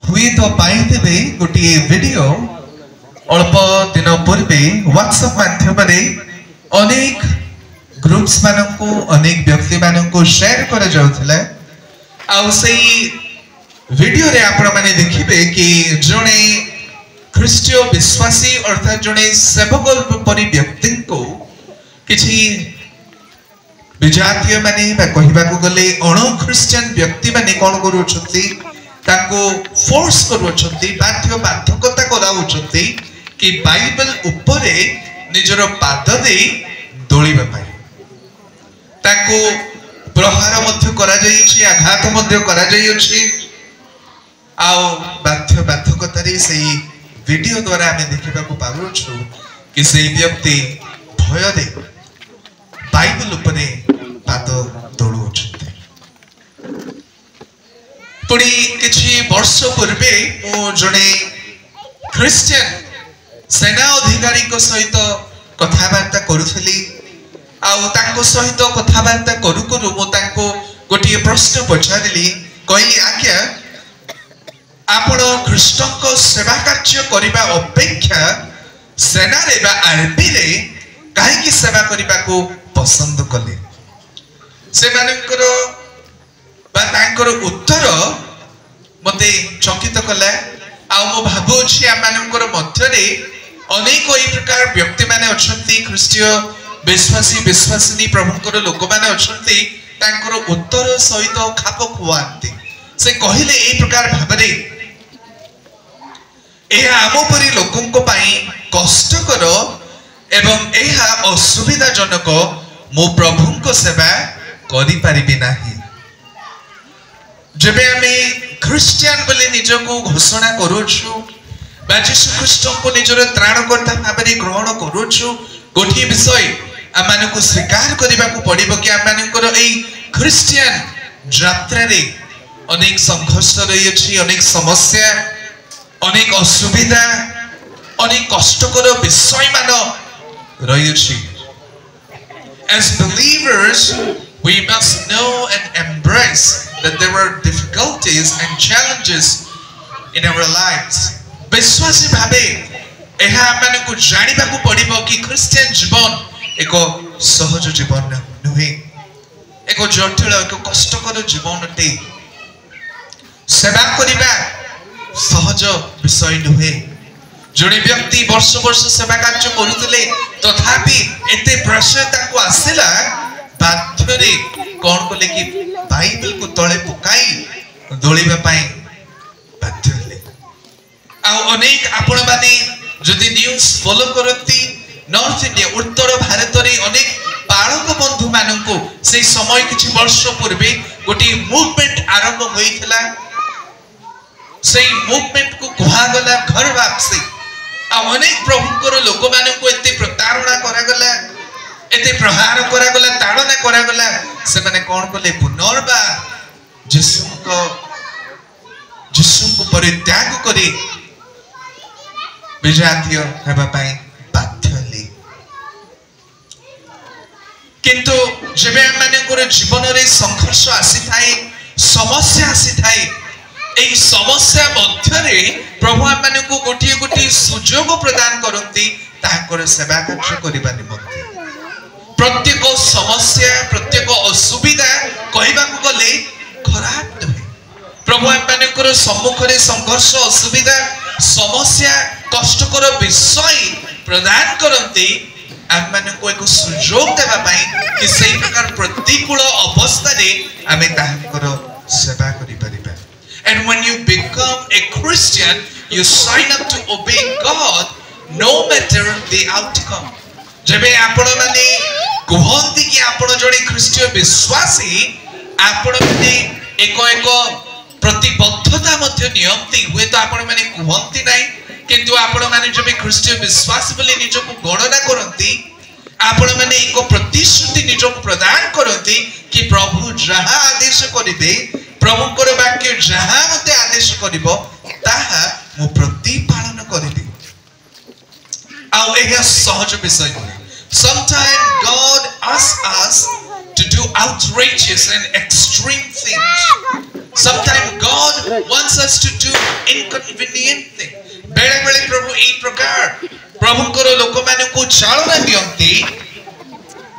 हुई तो पाइबे गोटे वीडियो अल्प दिन पूर्वे व्हाट्सएप माध्यम अनेक ग्रुप्स मानक अनेक व्यक्ति मानक शेयर कर वीडियो रे आपण माने देखिबे कि जने ख्रीष्टीय विश्वासी अर्थात जने सेवक परि व्यक्ति को किछि विजातीय माने बा कहिबा को गले अण ख्रिश्चियन व्यक्ति माने कोन करूछथि ताको फोर्स करूछथि बाध्य बाध्यकता कराउछथि कि बाइबल उपरे निजर पाद दे दोलिबा पाए ताको प्रहार मध्य करा जाईछि आघात मध्य करा जाईछि आउ बाध्य बाध्यकतारे सेही वीडियो द्वारा हमें देखिबा को पारुछु कि सेही व्यक्ति भय दे बाइबल उपरे पाद दोलुछथि पुणी किछि वर्ष पूर्वे मो जने ख्रिश्चियन सेना अधिकारी को सहित कथाबार्ता करुथली आउ ताको सहित कथाबार्ता करू करू मो ताको गोटे प्रश्न पचारिली कहली आज्ञा आपण कृष्ण को सेवा कार्य करिबा अपेक्षा सेना रे बा आर्मी रे काहे की सेवा करिबा को पसंद कले से मानकर बा तांकर उत्तर मते चकित कला आ मो भाबो छी आ मानकर मध्य रे अनेक एई प्रकार व्यक्ति माने अछंती ख्रीष्टीय विश्वासी विश्वासिनी प्रभुकर लोक माने अछंती तांकर उत्तर सहित खाप खुआंती से कहिले एई प्रकार भाबरे एहा आमो परि लोकंको पाई कष्टकर एवं एहा असुविधाजनक मो प्रभुंको सेवा करि पारिबि नाही जबे हमें ख्रिश्चियन बोले निजको घोषणा करूछु बा यीशु ख्रीष्ट को निजर त्राणकर्ता भाबरे ग्रहण करूछु गोठी विषय आमानकु स्वीकार करिबा को पड़िबो कि आमानकर एई ख्रिश्चियन यात्रा रे अनेक संघर्ष रही अछि अनेक समस्या अनेक असुविधा अनेक कष्टकर विषय मान रही अछि as believers we must know and embrace that there are difficulties and challenges in our lives विश्वासी भाबे एहा माने को जानिबा को पड़िबो कि ख्रिश्चियन जीवन एको सहज जीवन नुहे एको जटिल एको कष्टकर जीवन अटे सेवा करिबा सहज विषय नुहे जणे व्यक्ति वर्ष वर्ष सेवा कार्य करूतले तथापि एते प्रश्नता को आसिला बाध्य रे कोन को लेकि बाइबल को तळे पुकाई दोलिबा पाई बाध्य ले आ अनेक आपण माने जदि न्यूज़ फॉलो करती नॉर्थ इंडिया उत्तर भारत रे अनेक पालक बंधु माननको से समय किछि वर्ष पूर्वे गोटी मूवमेंट आरंभ होइथिला से मूवमेंट को कहा गला घर वापसी आ अनेक प्रभुकर लोक माननको एते प्रतारणा करा गला एते प्रहार करा गला ताड़ना करा गला से माने कोन कोले पुनर्बार यीशु को परित्याग करी विजातीय हेबा पाई बाध्य ले किंतु जेबे मानकर जीवन रे संघर्ष आसी थाए समस्या आसी थाए एई समस्या मध्य रे प्रभु माने को गोटी गोटी सुजोग प्रदान करंती ताकर सेवा कार्य करिबा निमंते प्रत्येक समस्या प्रत्येक असुविधा कहबा को गले खराब नहे प्रभु मानकर सम्मुख रे संघर्ष असुविधा समस्या कष्टकर विषय प्रदान करंती आम माने को एक सुजोग देबा पाई कि सेही प्रकार प्रतिकूल अवस्था रे आमे ताहाकर सेवा करि परिबा and when you become a Christian you sign up to obey God no matter the outcome जबे आपण माने कहंती कि आपण जणी ख्रीष्टीय विश्वासी आपण माने एक प्रतिबद्धता मध्य नियमती हुए तो आपण माने कहंती नाही किंतु आपण माने जबे ख्रीष्टीय विश्वास बोली निजको गणना करंती आपण माने एक प्रतिश्रुति निजको प्रदान करंती कि प्रभु जहा आदेश करिबे प्रभुकर वाक्य जहा मते आदेश करिबो ताहा मो प्रति पालन करिबे आ एहा सहज विषय नहे sometimes God asks us to do outrageous and extreme things Sometimes God wants us to do inconvenient thing. बेले बेले प्रभु एक प्रकार प्रभु करो लोक माने को चालना दियंती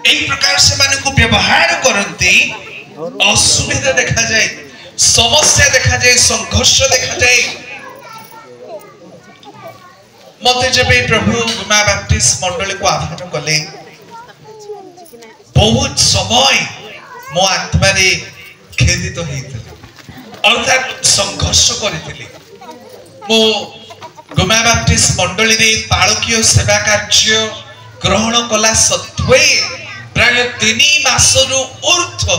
एक प्रकार से माने को व्यवहार करंती असुविधा देखा जाए समस्या देखा जाए संघर्ष देखा जाए मते जब प्रभु गुमा बैप्टिस्ट मंडली को आह्वान कले बहुत समय मो आत्मा रे खेदित होइतले अर्थात संघर्ष करथिले मो गुमा बैप्टिस्ट मंडली रे पाळकीय सेवा कार्य ग्रहण कला सत्वे प्राय 3 मासरु ऊर्ध्व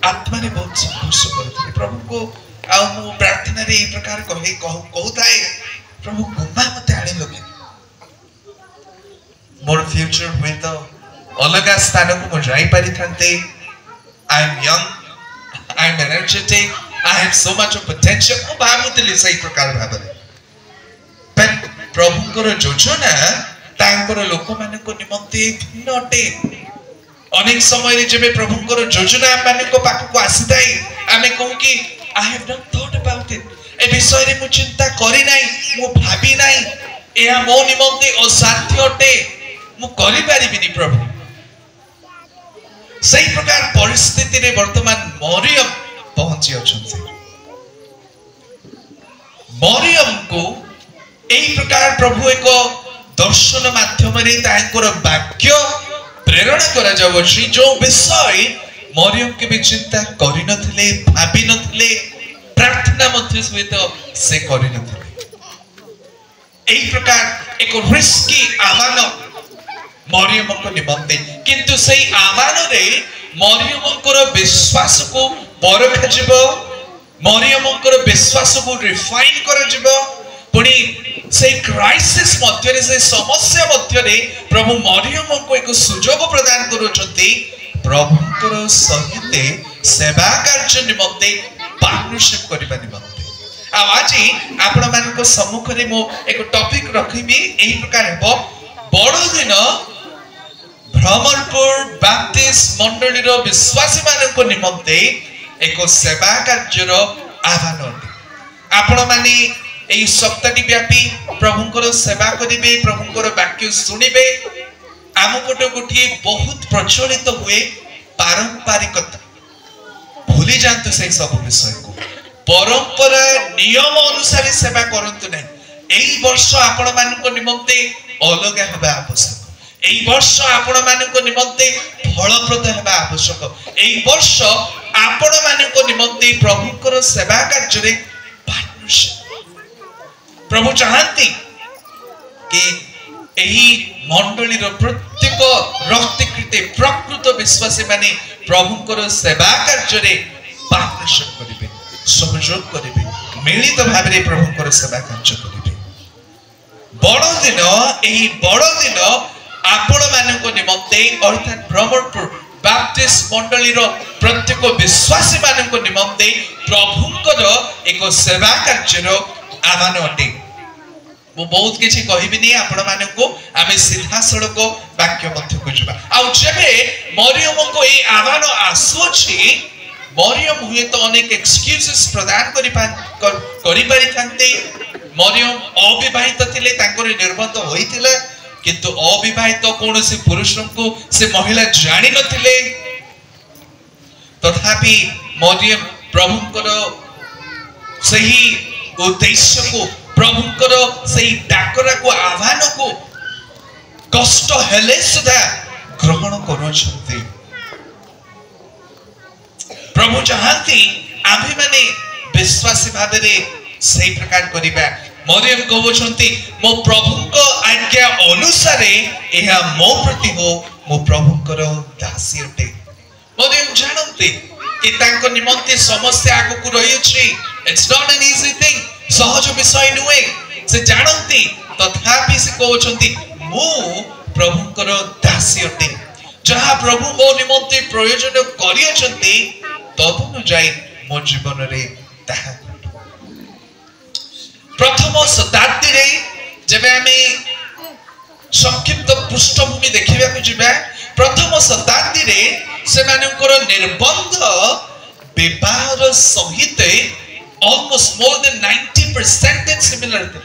आत्मा रे बहुत संघर्ष करथिले प्रभु को आ मो प्रार्थना रे ए प्रकार कहे कहउताए प्रभु गुमा मते आले लोके मोर फ्यूचर हुए तो अलग स्थान को मो जाई पारि थांते I am young I am energetic I have so much of potential मो भाबुतली सही प्रकार भाबरे पर प्रभुकर योजना तांकर लोक माने को निमंते भिन्न अटे अनेक समय रे जेबे प्रभुकर योजना माने को पाख को आसीताई आमे कहू कि I have not thought about it ए विषय रे मु चिंता करि नाही मु भाबी नाही एहा मो निमंते असाध्य अटे मु करि पारिबिनी प्रभु सही प्रकार परिस्थिति रे वर्तमान मरियम पहुंची अछंती मरियम को एही प्रकार प्रभु एक दर्शन माध्यम रे तांकर वाक्य प्रेरणा करा जावछि जो विषय मरियम के भी चिंता करि नथिले भाबी नथिले प्रार्थना मध्य सहित से करि नथिले एही प्रकार एक रिस्की आह्वान मरियम को निमंते किंतु सही आह्वान रे मरियम को विश्वास को परखा जिवो मरियम को विश्वास को रिफाइन करा जिवो पुणी से क्राइसिस मध्य रे से समस्या मध्य रे प्रभु मरियम को एक सुजोग प्रदान करूछंती प्रभुकर सहित सेवा कार्य निमंते पार्टनरशिप करबा निमंते आ आजि आपण मानको सम्मुख रे मो एक टॉपिक रखिबी एही प्रकार हेबो बड़ दिन भ्रमरपुर बैप्टिस्ट मंडली रो विश्वासी मानको निमंते एक सेवा कार्य रो आह्वान अटे आपण माने एई सप्ताहटी व्यापी प्रभुकर सेवा करिवे प्रभुकर वाक्य सुनिबे आम कोटे गोटे बहुत प्रचलित हुए पारंपरिकता भूली जानतु से सब विषय को परंपरा नियम अनुसार सेवा करंतु नै एई वर्ष आपण मानको निमंते अलग हेबा आवश्यक एई वर्ष आपण मानको निमंते फलप्रद हेबा आवश्यक एई वर्ष आपण मानको निमंते प्रभुकर सेवा कार्य रे पार्टनरशिप प्रभु चाहती कि एही मंडली रो प्रत्येक रक्तकृत प्रकृत विश्वासी माने प्रभुकर सेवा कार्य रे पार्टनरशिप करिवे सहयोग करिवे मिलित भाव रे प्रभुकर सेवा कार्य करिवे बड़ दिन आपण मानको निमंते अर्थात भ्रमरपुर बैप्टिस्ट मंडली रो प्रत्येक विश्वासी मानको निमंते प्रभुकर एक सेवा कार्य रो आह्वान अटे मु बहुत किछि कहिबि नै आपण मानको आमे सीधा सड़क वाक्य मध्य को जबा आ जेबे मरियम को ए आह्वान आसुछि मरियम हुए तो अनेक एक्सक्यूजेस प्रदान करि पारि थांते मरियम अविवाहित थिले तांकर निर्बंध होइतिले किंतु अविवाहित कोनोसी पुरुष को से महिला जानि नथिले तथापि मरियम प्रभुकर सही उद्देश्य को प्रभुकर सही डाकरा को आह्वान को कष्ट हेले सुधा ग्रहण करूछंती प्रभु चाहती आम्ही माने विश्वासी भाव रे सही प्रकार करिबा मरियम कहउछंती मो प्रभु को आज्ञा अनुसार एहा मो प्रति हो मो प्रभुकर दासी अटे मरियम जानते कि तांको निमंते समस्या आगु को रही अछि it's not an easy thing सहज विषय नुए से जानती तथापि से कहउछंती मो प्रभुकर दासी अटे जहा प्रभु मो निमंते प्रयोजन करियछंती तदनु जाई मो जीवन रे ताहा प्रथम शताब्दी रे जेबे हमें संक्षिप्त पृष्ठभूमि देखिबा को जिबा प्रथम शताब्दी रे से मानकर निर्बंध विवाहर सहित almost more than 90% similar थे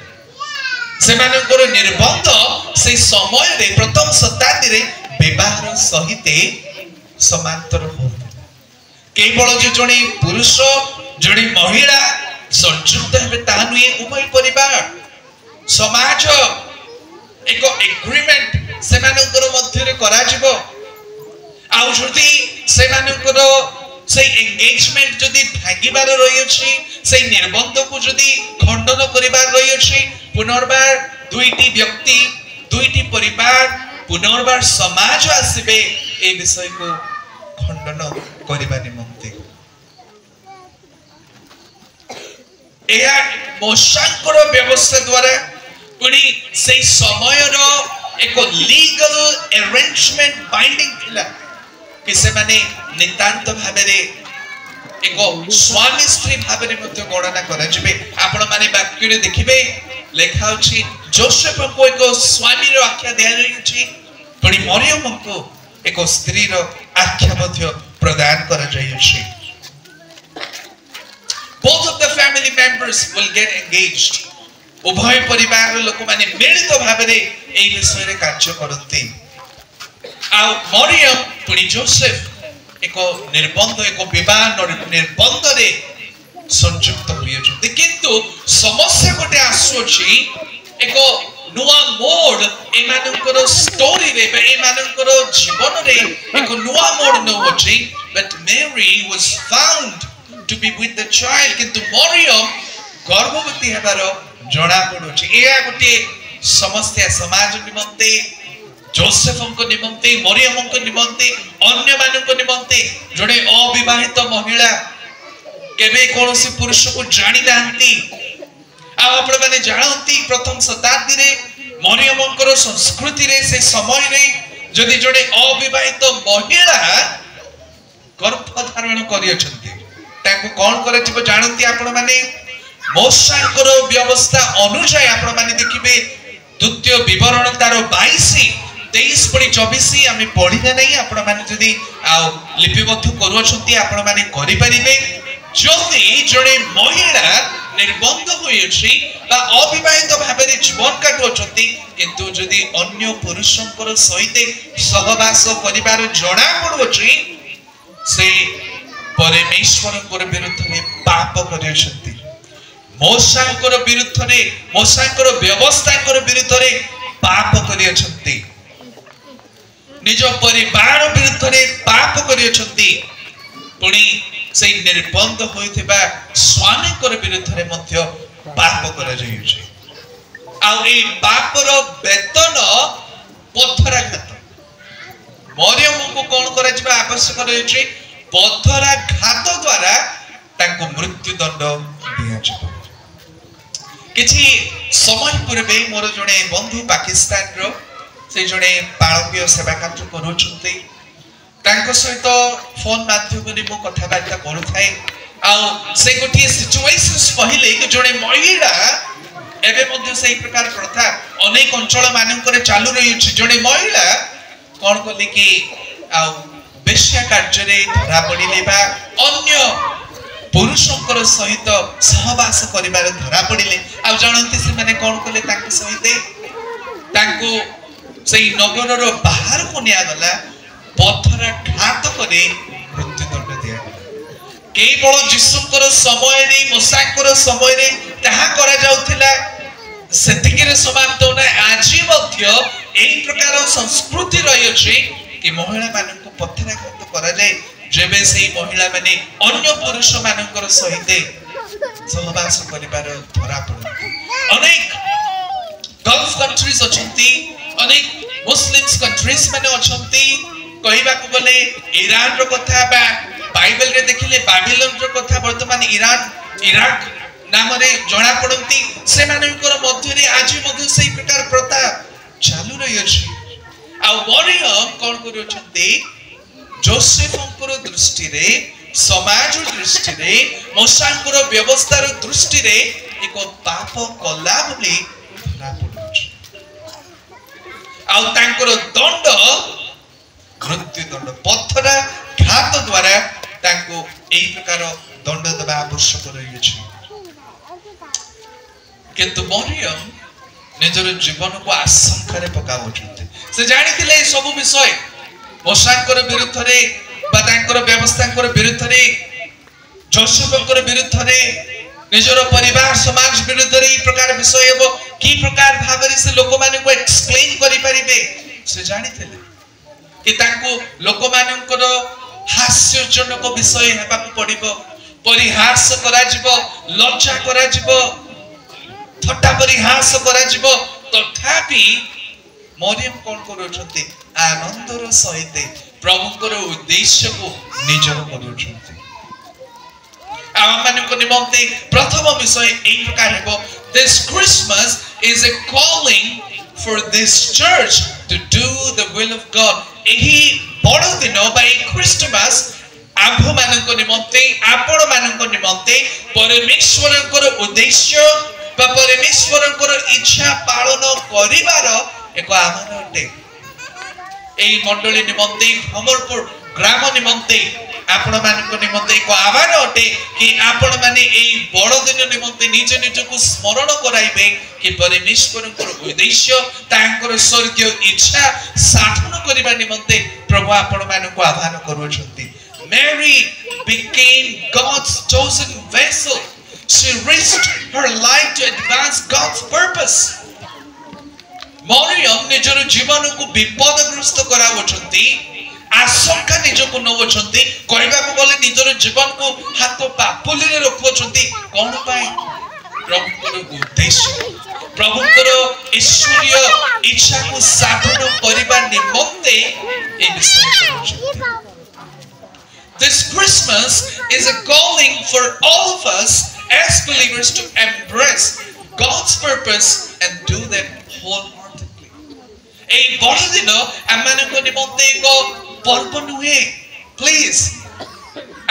से मानकर निर्बंध से समय रे प्रथम शताब्दी रे विवाहर सहित समांतर हो केवल जो जणे पुरुष जणे महिला संयुक्त हेबे ता नुए उभय परिवार समाज एक एग्रीमेंट से मानकर मध्य रे करा जिवो आउ जदी से मानकर से एंगेजमेंट जदी भांगिबार रही अछि से निर्बंध को जदी खंडन करिबार रही अछि पुनर्बार दुईटी व्यक्ति दुईटी परिवार पुनर्बार समाज आसीबे ए विषय को खंडन करिबा निमंते एया मोशांकर व्यवस्था द्वारा पुनी से समय रो एक लीगल अरेंजमेंट बाइंडिंग थिला कि से माने नितांत भाबरे एक स्वामी स्त्री भाबरे मध्य गणना करा जबे आपण माने वाक्य रे देखिबे लेखा अछि जोसेफ को एक स्वामी रो आख्या दिया रही पुनी मरियम को एक स्त्री रो आख्या मध्य प्रदान करा जाय अछि both of the family members will get engaged उभय परिवार लोक माने मिलित भाबरे एई विषय रे कार्य करते आ मरियम पुनी जोसेफ एक निर्बंध एक विवाह निर्बंध रे संयुक्त होइछथि किंतु समस्या गोटे आसुछि एक नुआ मोड एमानकर स्टोरी रे बे एमानकर जीवन रे एक नुआ मोड न होछि but Mary was found to be with the child किंतु मरियम गर्भवती हेबार जणा पडुछि एया गोटे समस्या समाज निमंते जोसेफ को निमंते मरियम को निमंते अन्य मान को निमंते जड़े अविवाहित महिला केबे कोनोसी पुरुष को जानि नांती आ आपण माने जानंती प्रथम शताब्दी रे मरियम को संस्कृति रे से समय रे जदि जड़े अविवाहित महिला गर्भ धारण करि अछंती ताको कोन करे छिबो जानंती आपण माने मोशांकर व्यवस्था अनुसार आपण माने देखिबे द्वितीय विवरण तार 22 23 पड़ी 24 आमे पढिना नै आपण माने जदी आ लिपिबद्ध करू अछंती आपण माने करि परिबे जदि जणे महिला निर्बंध होई अछि बा अविवाहित भाबरे जीवन काटु अछंती किंतु जदी अन्य पुरुषंकर सहित सहवास परिवार जणा पडु अछि से परमेश्वरंकर विरुद्ध में पाप करि अछंती मोशांकर विरुद्ध रे मोशांकर व्यवस्थाकर विरुद्ध रे पाप करि अछंती निज परिवार विरुद्ध रे पाप करि अछंती पुनी से निर्बंध होइथिबा स्वामीकर विरुद्ध रे मध्य पाप करा जायछि आ ए पापर वेतन पत्थराघात मरियम को कोन करा जिबा आवश्यक रहछि पत्थराघात द्वारा ताको मृत्यु दंड दिया जिवो किछि समय पूर्वे मोर जणे बंधु पाकिस्तान रो से जणे पाळंगीय सेवा कार्य करूछन्ते तांको सहित फोन माध्यम रे मो कथा बार्ता करू थाए आ से गोटी सिचुएशंस पहिले कि जणे महिला एबे मध्ये सही प्रकार प्रथा अनेक अंचल मानकर चालू रही अछि जणे महिला कोन कले कि आ बेश्या कार्य रे धरा पडिले बा अन्य पुरुषंकर सहित सहवास करिबार धरा पडिले आ जानंती से माने कोन कले ताके सहित ताको सेई नगर रो बाहर को निया गला पत्थराघात करे मृत्यु दंड दिया केवल जिसुकर समय रे मोसाकर समय रे ताहा करा जाउथिला सेतिके रे समाप्त होना आज मध्य एई प्रकार संस्कृति रही अछि कि महिला मानन को पत्थराघात करा जाय जेबे सेई महिला माने अन्य पुरुष मानकर सहित सहवास करिबार धरा पड़े अनेक गल्फ कंट्रीज अछंती अनेक मुस्लिम्स कंट्रीज माने अछंती कहिबा को बोले ईरान रो कथा बा बाइबल रे देखिले बाबिलोन रो कथा वर्तमान ईरान इराक नाम रे जणा पड़ंती से मानकर मध्य रे आज मध्य सेई प्रकार प्रथा चालू रही अछि आ मरियम कोन करू अछंती जोसेफंकर दृष्टि रे समाज दृष्टि रे मोशांकर व्यवस्था रो दृष्टि रे एक पाप कला बोली धरा पड़ुछि आ तांकर दंड मृत्यु दंड पत्थराघात द्वारा तांको एई प्रकार दंड देबा आवश्यक रही किंतु मरियम निजर जीवन को आशंका रे पकाउछन्ते से जानिथिले सब विषय मोशांकर विरुद्ध रे बा तांकर व्यवस्थांकर विरुद्ध रे जोसेफकर विरुद्ध रे निजर परिवार समाज विरुद्ध रे ई प्रकार विषय हेबो की प्रकार भाबरे से लोक माने को एक्सप्लेन करि परिबे से जानिथिले कि तांको लोक मानकर हास्यजनक विषय हेबा को पड़िबो परिहास करा जिवो लज्जा करा जिवो थट्टा परिहास करा जिवो तथापि मरियम कोन करूछन्ते आनंदर सहित प्रभुकर उद्देश्य को निजर करूछन्ते आमानको निमन्ते प्रथम विषय एक प्रकार हेबो this Christmas is a calling for this church to do the will of God एही बड़ दिन बाय क्रिसमस आम्भ माननको निमन्ते आपण माननको निमन्ते परमेश्वरकर उद्देश्य बा परमेश्वरकर इच्छा पालन करिवार एक आह्वान अटे एही मंडली निमन्ते भ्रमरपुर ग्राम निमन्ते आपण माननको निमन्ते एक आह्वान अटे कि आपण माने एही बड़ दिन निमन्ते निज निजको स्मरण कराइबे कि परमेश्वरकर उद्देश्य तांकर स्वर्गीय इच्छा साधन करिबा निमन्ते प्रभु आपण माननको आह्वान करूछन्ति Mary became God's chosen vessel. She risked her life to advance God's purpose. Maryam निजर जीवन को विपदग्रस्त करावछन्ति आशंका निजको नवछन्ति कहबा को बोले निजर जीवन को हाथ पापुली रे रखवछन्ति कोन पाई प्रभुकर उद्देश्य प्रभुकर ईश्वरीय इच्छा को साधन करिबा निमन्ते ए विषय करूछन्ति This Christmas is a calling for all of us as believers to embrace God's purpose and do them wholeheartedly. A bad दिन आमानको निमन्ते एक पर्व नुहे प्लीज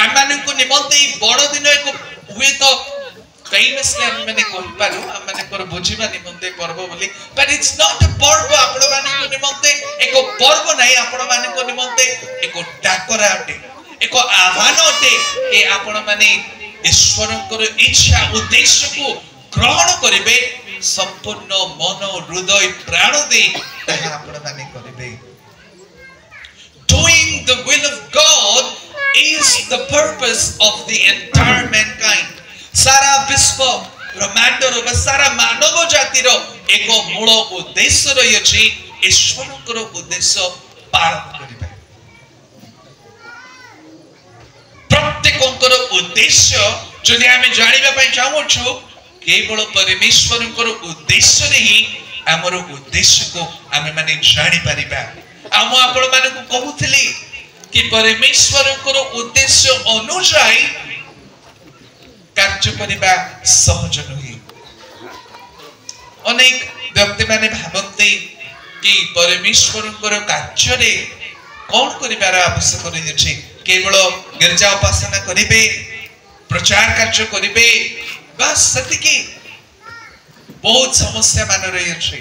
आमानको निमन्ते बड़ दिन एक हुए तो फेमसली हम माने कहि पारू हम माने कर बुझिबा निमन्ते पर्व बोली but it's not a पर्व आपण मानको निमन्ते एक पर्व नै आपण मानको निमन्ते एक डाकरा अटे एक आह्वान अटे ए आपण माने ईश्वरकर इच्छा उद्देश्य को ग्रहण करिवे संपूर्ण मन हृदय प्राण दे आपण माने करिवे doing the will of God is the purpose of the entire mankind सारा विश्व ब्रह्मांडर व सारा मानव जातिर एक मूल उद्देश्य रही अछि ईश्वरकर उद्देश्य पालन करिवे प्रत्येककर उद्देश्य जदि आमे जानिबा पय चाहूछु केवल परमेश्वरकर उद्देश्य रे ही हमर उद्देश्य को आमे माने जानि परिबा हम आपण माने को कहउथिली कि परमेश्वरकर उद्देश्य अनुसार कार्य करिबा सहज नही अनेक व्यक्ति माने भाबन्ते कि परमेश्वरकर कार्य रे कोन करिबार आवश्यक रही अछि केवल गिरजा उपासना करिबे प्रचार कार्य करिबे बस सतिकी बहुत समस्या मान रही अछि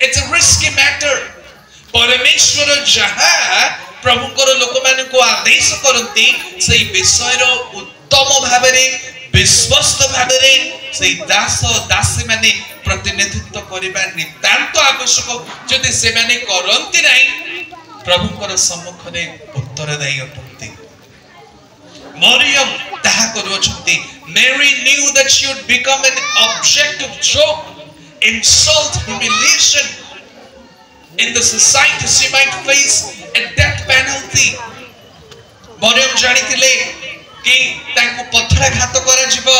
इट्स अ रिस्की मैटर परमेश्वर जहा प्रभुकर लोक मान को आदेश करंती सेही विषय रो उत्तम भाबरे विश्वस्त भाबरे सेही दास दासी माने प्रतिनिधित्व करिबा नितांत आवश्यक जदि से माने करंती नै प्रभुकर सम्मुख रे उत्तरदायी अटंती मरियम ताहा करूछंती Mary knew that she would become an object of joke, insult, humiliation in the society. She might face a death penalty. Maryam जानिथिले कि तांको पथराघात करा जिवो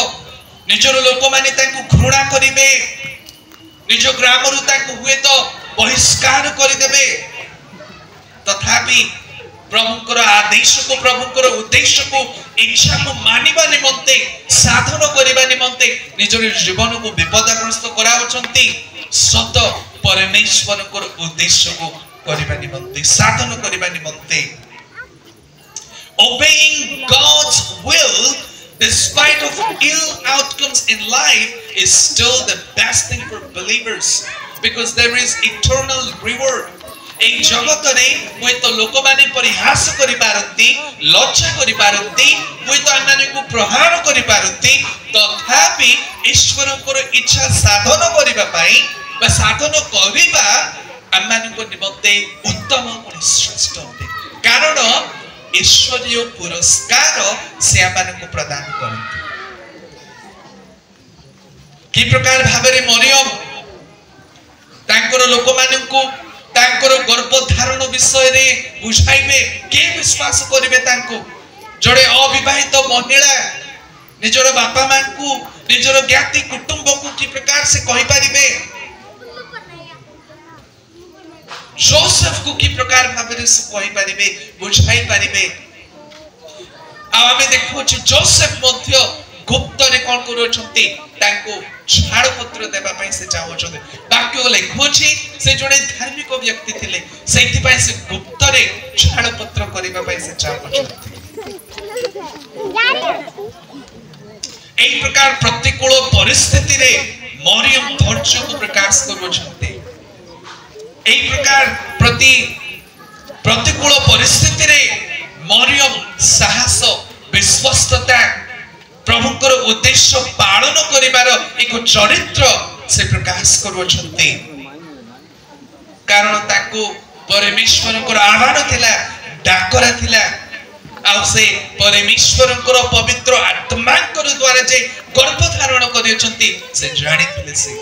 निजर लोक माने तांको घृणा करिवे निज ग्राम रु तांको हुए तो बहिष्कार करि देबे तथापि प्रभुकर आदेश को प्रभुकर उद्देश्य को इच्छा को मानिबा निमन्ते साधन करिबा निमन्ते निजर जीवन को विपदग्रस्त कराउछन्ती सत परमेश्वरकर उद्देश्य को करिबा निमन्ते साधन करिबा निमन्ते obeying God's will despite of ill outcomes in life is still the best thing for believers because there is eternal reward এই জগতরে হয়তো লোকମାନେ ପରିହାସ କରିପାରନ୍ତି ଲଜ୍ଜା କରିପାରନ୍ତି হয়তো ଆମମାନଙ୍କୁ ପ୍ରହାର କରିପାରନ୍ତି ତଥାପି ଈଶ୍ୱରଙ୍କର ଇଚ୍ଛା ସାଧନ କରିବା ପାଇଁ ବା ସାଧନ କରିବା ଆମମାନଙ୍କ ନିମନ୍ତେ ଉତ୍ତମ ଶ୍ରେଷ୍ଠ ଅଟେ କାରଣ ଈଶ୍ୱରୀୟ ପୁରସ୍କାର ସେ ଆମମାନଙ୍କୁ ପ୍ରଦାନ କରନ୍ତି कि प्रकार भाबरे मरियम तांकर लोकमानंकु तांकर गर्भधारण विषय रे बुझाइबे के विश्वास करिवे तांको जड़े अविवाहित महिला निजर बापा मां को निजर ज्ञाति कुटुंब को कि प्रकार से कहि परिबे जोसेफ को कि प्रकार भाबरे से कहि परिबे बुझाइ परिबे आ हमें देखो जोसेफ मध्य गुप्त रे कोन करूछंती तांको छाड़ पत्र देबा पई से चाहउछंती बाक्य लेखोछि से जने धार्मिक व्यक्ति थिले सेति पई से गुप्त रे छाड़ पत्र करिबा पई से चाहउछंती एई प्रकार प्रतिकूल परिस्थिति रे मरियम धैर्य को प्रकाश करूछंती एई प्रकार प्रतिकूल परिस्थिति रे मरियम साहस विश्वस्तता प्रभुकर उद्देश्य पालन करिवार एक चरित्र से प्रकाश करूछंती कारण ताको परमेश्वरकर आह्वान थिला डाकरा थिला आ से परमेश्वरकर पवित्र आत्माकर द्वारा जे गर्भ धारण करियछंती से जानि थिले से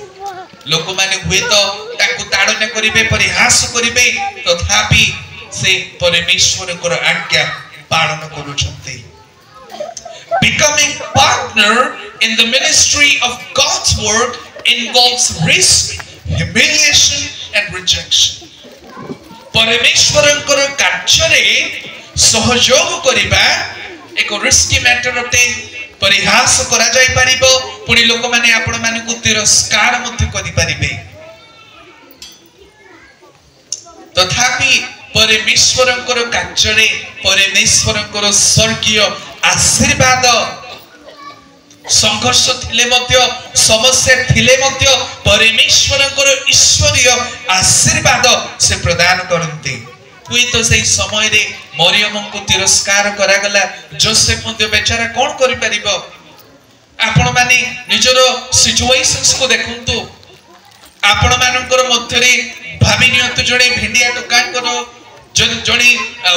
लोक माने हुए तो ताको ताड़ना करिवे परिहास करिवे तथापि से परमेश्वरकर आज्ञा पालन करूछंती Becoming partner in the ministry of God's work involves risk, humiliation and rejection. परमेश्वरंकर कार्य सहयोग करिबा एक रिस्की मैटर अटे परिहास करा जाय परिबो पुनी लोक माने आपण मानकु तिरस्कार मध्य करि परिबे तथापि परमेश्वरंकर कार्य परमेश्वरंकर स्वर्गीय आशीर्वाद संघर्ष थिले मध्य समस्या थिले मध्य परमेश्वरंकर ईश्वरीय आशीर्वाद से प्रदान करते हुई तो सही समय रे मरियम को तिरस्कार करा गला जोसेफ मध्य बेचारा कोन करि परिबो आपण माने निजरो सिचुएशंस को देखंतु आपण मानकर मध्य रे भाबी नियंतु जणे भेंडिया दुकान करो जणी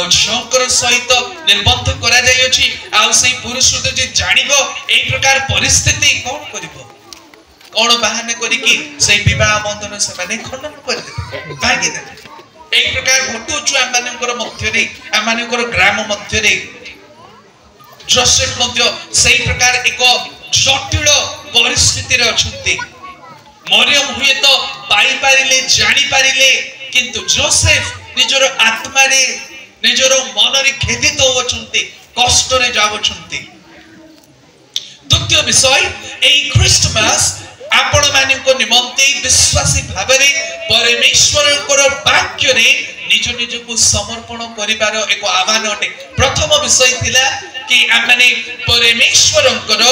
झंकर सहित निर्बंध करा जाय अछि आ से पुरुष जे जानिबो एई प्रकार परिस्थिति कोन करिवो कोन बहाने करी कि से विवाह बंधन से माने खंडन कर दे भागी दे एई प्रकार घटु छु आमानकर मध्य रे आमानकर ग्राम मध्य रे जोसेफ मध्य सेई प्रकार एक जटिल परिस्थिति रे अछंती मरियम हुए तो पाई पारिले जानि पारिले किंतु जोसेफ निजर आत्मा रे निजर मन रे खेदित होचंती कष्ट रे जावचंती द्वितीय विषय एई क्रिसमस आपण मानक निमंते विश्वासी भाबरे परमेश्वरकर वाक्य रे निज निज को समर्पण करिवार एक आह्वान अटे प्रथम विषय थिला कि आमने परमेश्वरकर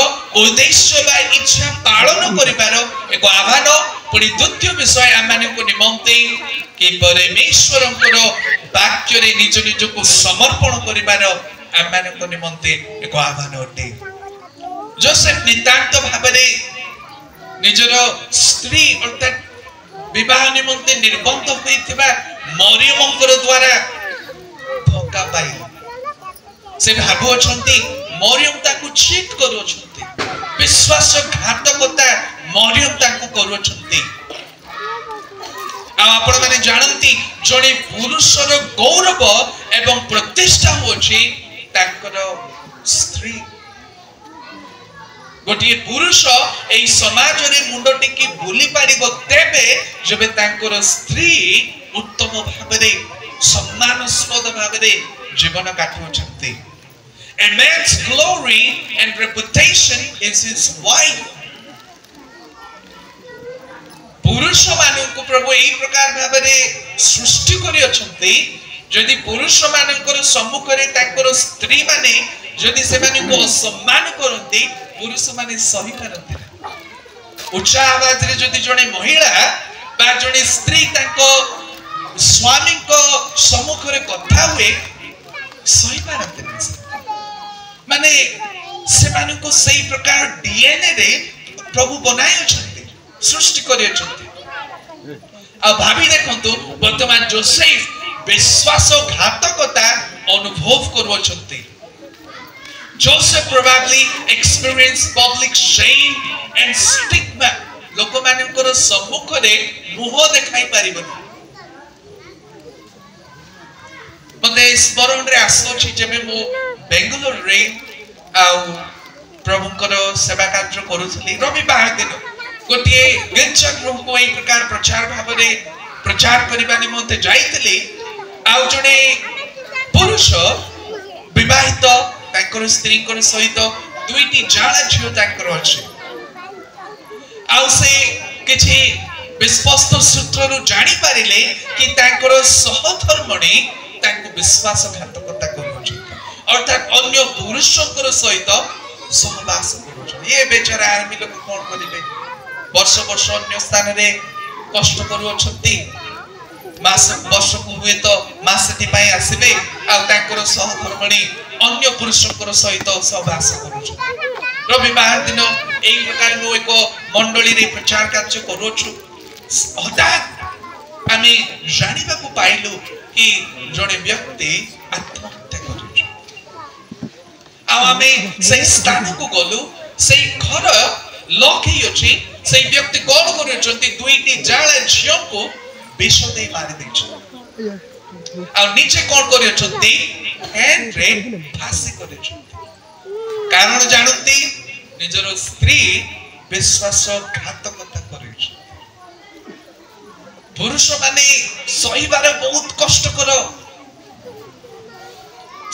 उद्देश्य बा इच्छा पालन करिवार एक आह्वान पुनी द्वितीय विषय आमने को निमंते कि परमेश्वरकर वाक्य रे निज निज को समर्पण करिवार आमने को निमंते एक आह्वान अटे जोसेफ नितांत भाबरे निजर स्त्री अर्थात विवाह निमंते निर्बंध होइथिबा मरियमकर द्वारा धोखा पाई से भाबो छंती मरियम ताकू चीट करू छंती विश्वासघातकता मरियम ताकू करू छंती आ आपण माने जानंती जणे पुरुषर गौरव एवं प्रतिष्ठा होछि ताकर स्त्री गोटे पुरुष एई समाज रे मुंड टिकी भूली पारिबो तेबे जबे तांकर स्त्री उत्तम भाबरे सम्मानस्पद भाबरे जीवन काटु छथि A man's glory and reputation is his wife. पुरुष मानक प्रभु एई प्रकार भाबरे सृष्टि करि अछंती जदि पुरुष मानकर सम्मुख रे तांकर स्त्री माने जदि से मानक सम्मान करंती पुरुष माने सही करंती उच्च आवाज रे जदि जणे महिला बा जणे स्त्री तांको स्वामी को सम्मुख रे कथा हुए सही पारते माने से मानु को सही प्रकार डीएनए रे प्रभु बनाई अछंती सृष्टि करि अछंती आ भाभी देखंतु वर्तमान जोसेफ विश्वासघातकता अनुभव करू अछंती Joseph probably experienced public shame and stigma. लोक मानकर सम्मुख रे मुह देखाई परिबनी मते स्मरण रे आसोछि जेबे मो बेंगलोर रे आ प्रभुकर सेवा कार्य करूथली रविवार दिन गोटे गिरजा गृह को एक प्रकार प्रचार भाव रे प्रचार करबा निमंते जाईतली आ जने पुरुष विवाहित तांकर स्त्री कर सहित दुईटी जाला झियो तांकर अछि आउ से किछि विश्वस्त सूत्र रु जानि पारिले कि तांकर सहधर्मणी तांको विश्वासघातकता करूछि अर्थात अन्य पुरुषकर सहित सहवास करूछि ये बेचारा आर्मी लोक कोन करिवे वर्ष वर्ष अन्य स्थान रे कष्ट करू अछंती मास वर्ष को हुए तो मासटी पई आसीबे आ तांकर सहधर्मणी अन्य पुरुषकर सहित सहवास करूछु रविवार दिन एई प्रकार नो एको मंडली रे प्रचार कार्य करूछु हठात आमे जानिबा को पाइलु कि जणे व्यक्ति आत्महत्या करूछु आ आमे से स्थान को गलु से घर लॉक ही अछि से व्यक्ति कोन करूछंती दुईटी जाला झियो को विष दे मारि दैछ आ नीचे कोन करूछंती हैंड रे फांसी करूछंती कारण जानती निजर स्त्री विश्वासघातकता करूछ पुरुष माने सहीबार बहुत कष्ट करो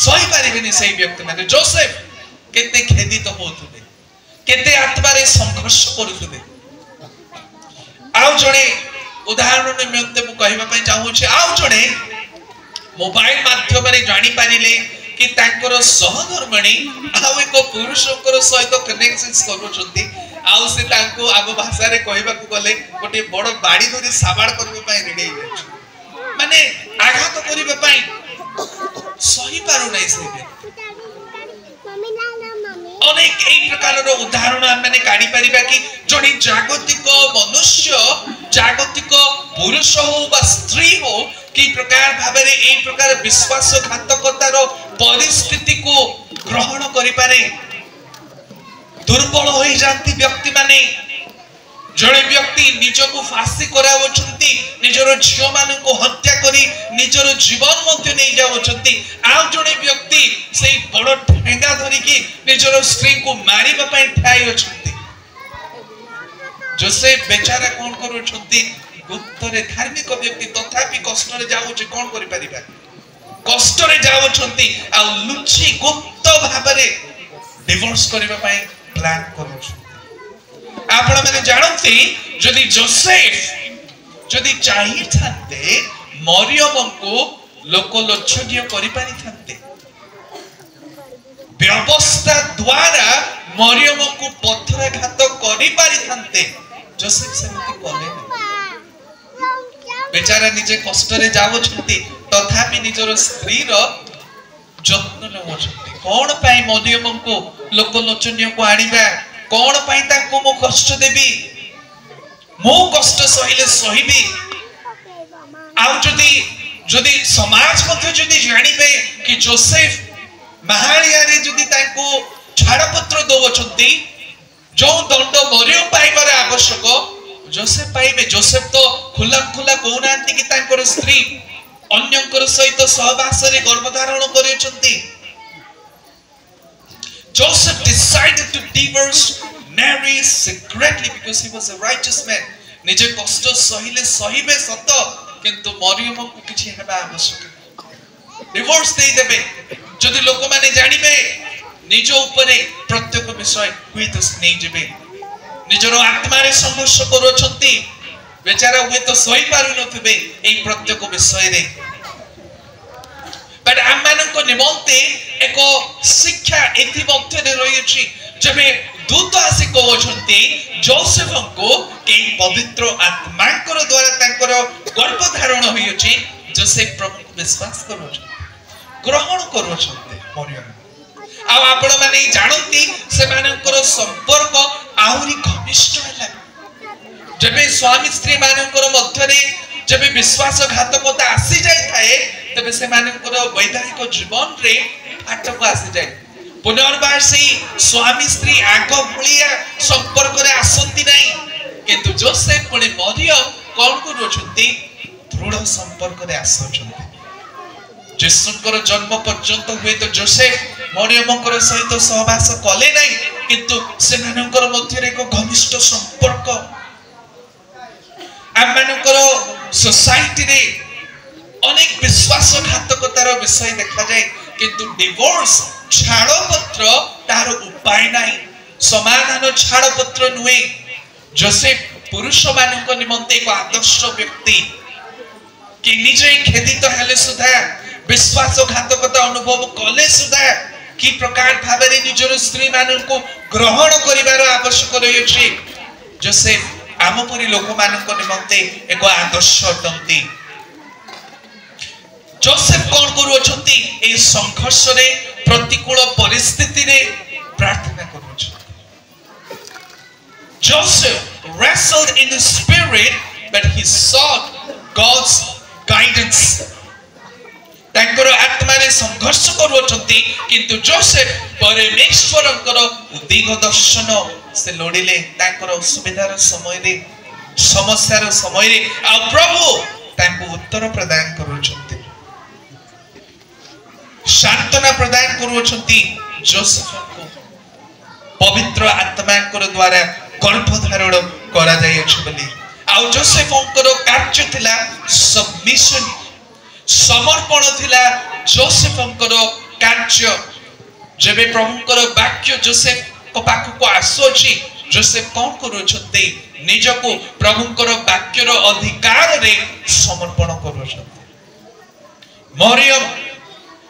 सही पारिबेनी सही व्यक्ति माने जोसेफ केते खेदित होतुबे केते आत्मा रे संघर्ष करूथुबे आउ जणे उदाहरण निमंते मु कहबा पई चाहू छी आउ जणे मोबाइल माध्यम रे जानि पारिले कि तांकर सहधर्मणी आउ एक पुरुषकर सहित कनेक्शंस करूछंती आउ से तांको आगो भाषा रे कहबा को गले गोटे बड़ बाड़ी धरि साबाड़ करबा पई रेडी होइछ माने आघात करबा पई सही पारु नै से अनेक एक प्रकार रो उदाहरण हमने काढी परिबा कि जणी जागतिक मनुष्य जागतिक पुरुष हो बा स्त्री हो कि प्रकार भाबे रे एक प्रकार विश्वासघातकतार परिस्थिति को ग्रहण करि पारे दुर्बल होई जांती व्यक्ति माने जणे व्यक्ति निजको फांसी करावछंती निजरो झियो मान को हत्या करी निजरो जीवन मध्य नै जावछंती आ जणे व्यक्ति सेई बड़ ठेंगा धरि कि निजरो स्त्री को मारिबा पई ठाई अछंती जोसेफ बेचारा कोन करूछंती गुप्त रे धार्मिक व्यक्ति तथापि कष्ट रे जाउछ कोन करि परिबा कष्ट रे जाउछंती आ लुची गुप्त भाबरे डिवोर्स करबा पई प्लान करूछ आपण माने जानती जदि जोसेफ जदि चाहि थाते मरियम को लोकलोचनीय करि पारि थाते व्यवस्था द्वारा मरियम को पथराघात करि पारि थाते जोसेफ सेमति कले बेचारा निजे कष्ट रे जावछंती तथापि निजर स्त्री रो जत्न नवछंती कोन पई मरियम को लोकलोचनीय को आनिबा कोन पई ताको मो कष्ट देबी मो कष्ट सहिले सहिबी आउ जदि समाज मध्य जदि जानिबे कि जोसेफ महालिया रे जदि ताको छाड़पत्र दोवछंती जो दंड मरियम पाइबार आवश्यक जोसेफ पाइबे जोसेफ तो खुला खुला कोनांती कि तांकर स्त्री अन्यकर सहित सहवास रे गर्भधारण करियछंती Joseph decided to divorce Mary secretly because he was a righteous man. निजे कष्ट सहिले सहिबे सत किंतु मरियम को किछि हेबा आवश्यक डिवोर्स दे देबे जदि लोक माने जानिबे निज ऊपर प्रत्येक विषय हुए तो नै जेबे निजरो आत्मा रे संघर्ष करूछंती बेचारा हुए तो सही पारु नथिबे एई प्रत्येक विषय रे बट आमानक निमंते एको शिक्षा एथि मध्य रे रहिछि जबे दूत आसी कहउछंती जोसेफ को के पवित्र आत्माकर द्वारा तांकर गर्भधारण होइछि जोसेफ प्रभु को विश्वास करो ग्रहण करो मरियम आ आपण माने जानती से मानकर संपर्क आहुरी घनिष्ठ होला जबे स्वामी स्त्री मानकर मध्य रे जबे विश्वासघातकता आसी जाय थाए तबे से मानकर वैवाहिक जीवन रे फाटक आसी जाय पुनर्बार से स्वामी स्त्री आग भलिया संपर्क रे आसंती नै किंतु जोसेफ पुणे मरियम कोन करूछंती दृढ़ संपर्क रे आसछंती जेसुकर जन्म पर्यंत हुए तो जोसेफ मरियमकर सहित सहवास कले नै किंतु से मानकर मध्य रे एक घनिष्ठ संपर्क आमानकर सोसाइटी रे अनेक विश्वासघातकतार विषय देखा जाए किंतु डिवोर्स छाड़पत्र तार उपाय नाही समाधान छाड़पत्र नुए जोसेफ पुरुष मानक निमंते एक आदर्श व्यक्ति कि निजे खेदित हेले सुधा विश्वासघातकता अनुभव कले सुधा कि प्रकार भाबरे निजर स्त्री मानन को ग्रहण करिवार आवश्यक रहिछि जोसेफ आमपुरी लोक मानक निमंते एक आदर्श अटंती जोसेफ कोन करू अछंती ए संघर्ष रे प्रतिकूल परिस्थिति रे प्रार्थना करू अछंती Joseph wrestled in the spirit but he sought God's guidance तांकर आत्मा रे संघर्ष करू अछंती किंतु जोसेफ परमेश्वरकर दिग दर्शन से लोडिले तांकर असुविधार समय रे समस्यार समय रे आ प्रभु तांको उत्तर प्रदान करू अछंती शांतना प्रदान करू अछंती जोसेफ को पवित्र आत्मा कर द्वारा गर्भधारण करा जाय अछि बली आ जोसेफकर कार्य थिला सबमिशन समर्पण थिला जोसेफकर कार्य जेबे प्रभुकर वाक्य जोसेफ को पाख को आसोछि जोसेफ कोन करू छथि निजको प्रभुकर वाक्यर अधिकार रे समर्पण करू छथि मरियम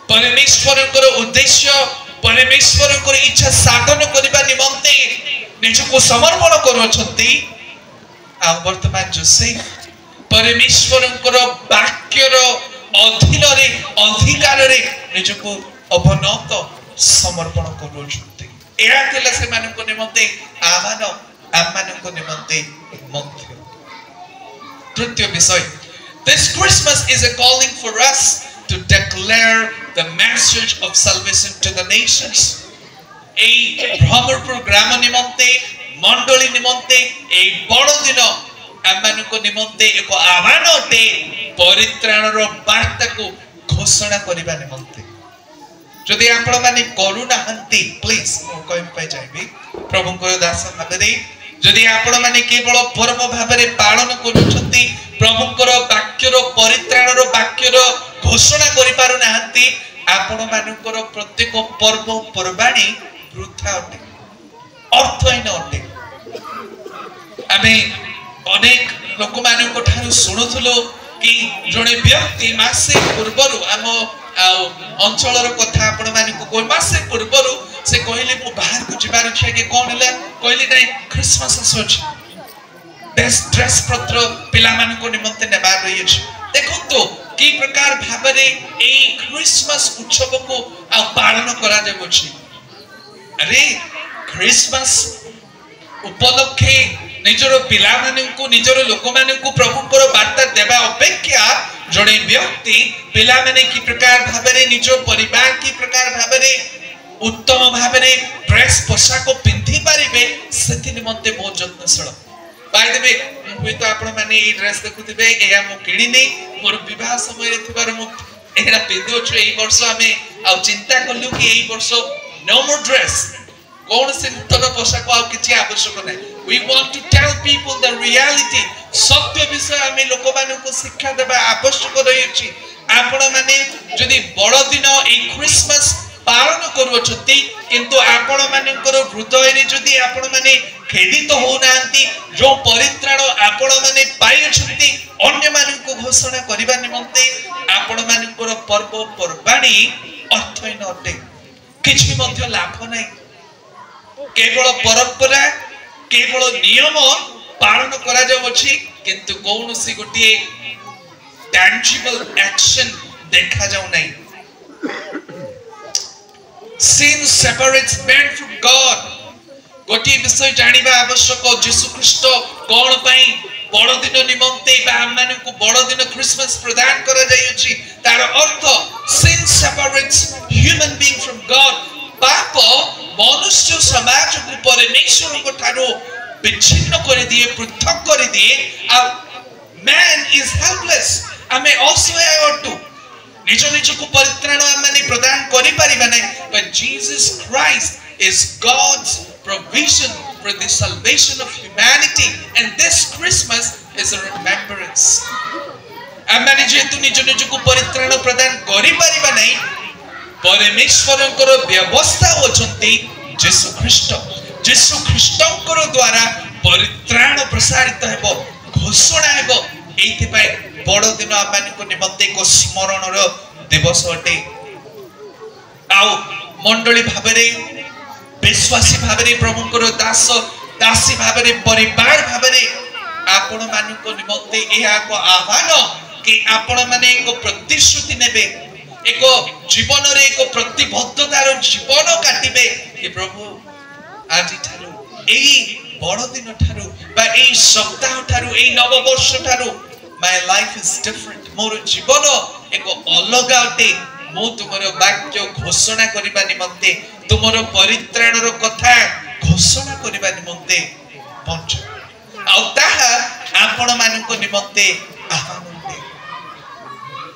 परमेश्वरकर उद्देश्य परमेश्वरकर इच्छा साधन करबा निमंते निजको समर्पण करू छथि आ वर्तमान जोसेफ परमेश्वरकर वाक्यर अधीन रे अधिकार रे निजको अवनत समर्पण करू छथि एहा थिला से मानको निमंते आह्वान आमानको निमंते मध्य तृतीय विषय This Christmas is a calling for us to declare the message of salvation to the nations. এই ভ্রমরপুর গ্রাম নিমন্তে মণ্ডলী নিমন্তে এই বড় দিন আমানক নিমন্তে এক আহ্বান অটে পরিত্রাণর বার্তাକୁ ঘোষণা করিবা নিমন্তে যদি आपण माने करू नाहंती प्लीज कहि पाइ जाइबी प्रभुଙ୍କର दास भाबरे যদি आपण माने केवल पर्व भाबरे पालन करूछंती प्रभुଙ୍କର वाक्यर परित्राणर वाक्यर घोषणा करि पारु नाहंती आपण मानकर प्रत्येक पर्व पर्वाणी वृथा अटे अर्थहीन अटे आमे अनेक लोक मानक ठारू सुनुथुलो कि जणे व्यक्ति मासे पूर्वरु आम अंचलर कथा आपण मानक कोइ मासे पूर्वरु से कहले मु बाहर को जिबार छै कि कोन हला कहले नै क्रिसमस असोच ड्रेस पत्र पिला मानक निमंते नेबार रही छै देखो तो की प्रकार भाबरे ए क्रिसमस उत्सव को पालन करा जाबो छी अरे क्रिसमस उपलक्षे निजरो पिला मानकु निजरो लोक मानकु प्रभुकर वार्ता देबा अपेक्षा जणे व्यक्ति पिला माने की प्रकार भाबरे निजो परिवार की प्रकार भाबरे उत्तम भाबरे ड्रेस पोशाक पिंधि पारिबे सेति निमंते बहुत यत्नशील बाय द वे हुई तो आपण माने ए ड्रेस देखुथिबे एया मु किनिनी मोर विवाह समय रे थिबार मु एरा पिंधो छु एई वर्ष हमें आ चिंता करलु कि एई वर्ष नो मोर ड्रेस कौन से नूतन पोशाक आ किछि आवश्यक नै we want to tell people the reality सत्य विषय हमें लोक माने को शिक्षा देबा आवश्यक रहिछि आपण माने जदि बड़ दिन ए क्रिसमस पालन करूछथि किंतु आपण मानकर हृदय रे जदि आपण माने खेदित हो नांती जो परित्राण आपण माने पाइछथि अन्य मानक घोषणा करिबा निमंते आपण मानकर पर्व पर्वाणी अर्थहीन अटे किछि मध्य लाभ नै केवल परंपरा केवल नियम पालन करा जाउछि किंतु कौनसी गोटे tangible action देखा जाऊ नहीं. Sin separates man from God. गोटी विषय जानिबा आवश्यक यीशु ख्रीष्ट कोन पई बड़ दिन निमंते बा हमन को बड़ दिन क्रिसमस प्रदान करा जायछि. तार अर्थ sin separates human being from God. पाप मनुष्य समाज को परमेश्वर को ठारो विच्छिन्न कर दिए, पृथक कर दिए. Man is helpless. आमे असहाय अटु. निज निज को परित्राण आमे प्रदान करि परिबा नै. But Jesus Christ is God's provision for the salvation of humanity, and this Christmas is a remembrance. आमे जेतु निज निज को परित्राण प्रदान करि परिबा नै, परमेश्वरଙ୍କର व्यवस्था होचंती यीशु ख्रीष्ट. यीशु ख्रीष्टଙ୍କର द्वारा परित्राण प्रसारित हेबो, घोषणा हेबो. एथि पय बड़ दिन आमानको निमंते को स्मरणर दिवस अटे. आउ मंडली भाबरे विश्वासी भाबरे प्रभुଙ୍କର दास दासी भाबरे परिवार भाबरे आपण मानको निमंते एहा को आह्वान कि आपण माने को प्रतिश्रुति नेबे, एक जीवन रे एक प्रतिबद्धतार जीवन काटिबे कि प्रभु आज ठारू एई बड़ दिन ठारू बा एई सप्ताह ठारू एई नव वर्ष ठारू माय लाइफ इज डिफरेंट. मोर जीवन एक अलग अटे. मो तुमर वाक्य घोषणा करिबा निमंते, तुमर परित्राणर कथा घोषणा करिबा निमंते पहुंच आ ताहा आपण मानको निमंते आह्वान दे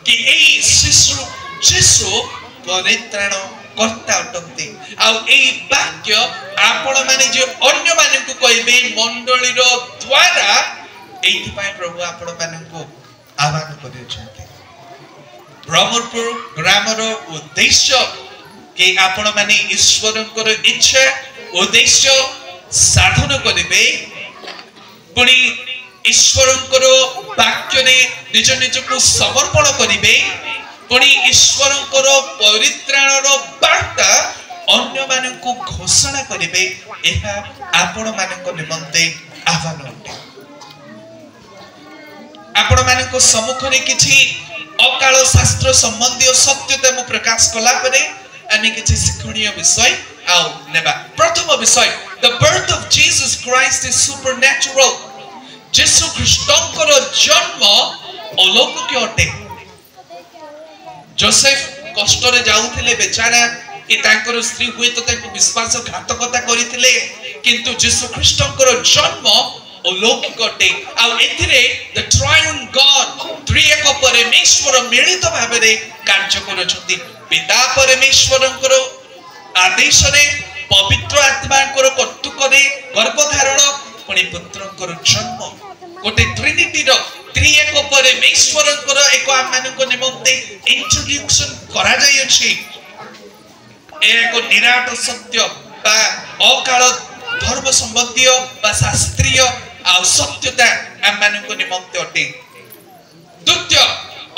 कि एई शिशु यीशु परित्राण कर्ता अटंती. आ एई वाक्य आपण माने जे अन्य माने को कहबे मंडलीर द्वारा एथि पय प्रभु आपण माने को आह्वान करिछथि. ब्रह्मपुर ग्रामर उद्देश्य कि आपण माने ईश्वरଙ୍କର इच्छा उद्देश्य साधन करिबे, पुणी ईश्वरଙ୍କର वाक्य रे निज निज को समर्पण करिबे, पुणी ईश्वरଙ୍କର परित्राणर वार्ता अन्य माननको घोषणा करिबे. एहा आपण माननको निमंते आह्वान अटे. आपण माननको सम्मुख रे किछि अकाल शास्त्र संबंधी सत्यता मु प्रकाश कला परे आमे किछि शिक्षणीय विषय आउ नेबा. प्रथम विषय, the birth of Jesus Christ is supernatural. यीशु ख्रीष्टଙ୍କର जन्म अलौकिक अटे. जोसेफ कष्ट रे जाउथिले बेचारा कि तांकर स्त्री हुए तो तांको विश्वासघातकता करिथिले, किंतु यीशु ख्रीष्टଙ୍କର जन्म अलौकिक अटे. आ एथिरे द ट्रायन गॉड त्रिएक परमेश्वर मिलित भाबरे कार्य करछथि. पिता परमेश्वरଙ୍କର आदेश रे पवित्र आत्माଙ୍କର कटुकरे गर्भधारण, पुणी पुत्रଙ୍କର जन्म. गोटे ट्रिनिटी रो त्रिएक परमेश्वरଙ୍କର एक आमानको निमंते इंट्रोडक्शन करा जाय अछि. एक निराट सत्य बा अकाल धर्म संबंधी बा शास्त्रीय आ सत्यता आमानको निमंते अटे. द्वितीय